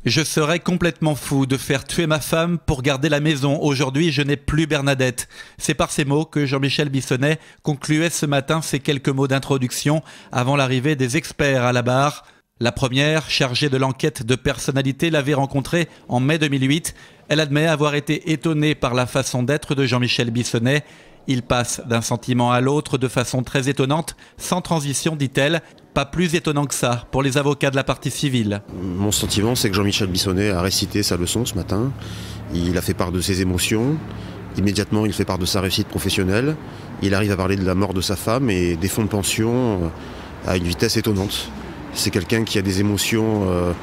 Je serais complètement fou de faire tuer ma femme pour garder la maison. Aujourd'hui, je n'ai plus Bernadette. C'est par ces mots que Jean-Michel Bissonnet concluait ce matin ces quelques mots d'introduction avant l'arrivée des experts à la barre. La première, chargée de l'enquête de personnalité, l'avait rencontré en mai 2008. Elle admet avoir été étonnée par la façon d'être de Jean-Michel Bissonnet. Il passe d'un sentiment à l'autre de façon très étonnante, sans transition, dit-elle. Pas plus étonnant que ça pour les avocats de la partie civile. Mon sentiment, c'est que Jean-Michel Bissonnet a récité sa leçon ce matin. Il a fait part de ses émotions. Immédiatement, il fait part de sa réussite professionnelle. Il arrive à parler de la mort de sa femme et des fonds de pension à une vitesse étonnante. C'est quelqu'un qui a des émotions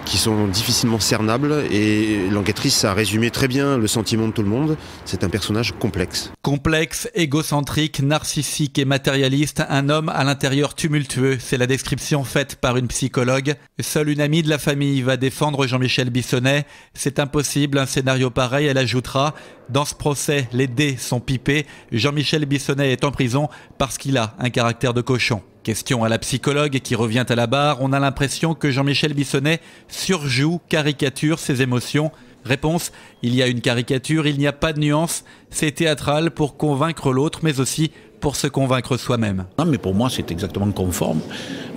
qui sont difficilement cernables et l'enquêtrice a résumé très bien le sentiment de tout le monde. C'est un personnage complexe. Complexe, égocentrique, narcissique et matérialiste, un homme à l'intérieur tumultueux. C'est la description faite par une psychologue. Seule une amie de la famille va défendre Jean-Michel Bissonnet. C'est impossible, un scénario pareil, elle ajoutera. Dans ce procès, les dés sont pipés. Jean-Michel Bissonnet est en prison parce qu'il a un caractère de cochon. Question à la psychologue qui revient à la barre. On a l'impression que Jean-Michel Bissonnet surjoue, caricature ses émotions. Réponse, il y a une caricature, il n'y a pas de nuance. C'est théâtral pour convaincre l'autre, mais aussi pour se convaincre soi-même. Non, mais pour moi, c'est exactement conforme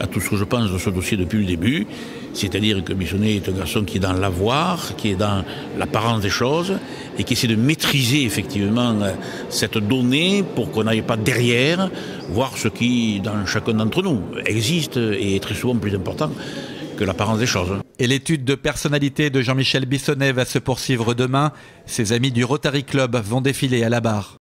à tout ce que je pense de ce dossier depuis le début. C'est-à-dire que Bissonnet est un garçon qui est dans l'avoir, qui est dans l'apparence des choses et qui essaie de maîtriser effectivement cette donnée pour qu'on n'aille pas derrière voir ce qui, dans chacun d'entre nous, existe et est très souvent plus important que l'apparence des choses. Et l'étude de personnalité de Jean-Michel Bissonnet va se poursuivre demain. Ses amis du Rotary Club vont défiler à la barre.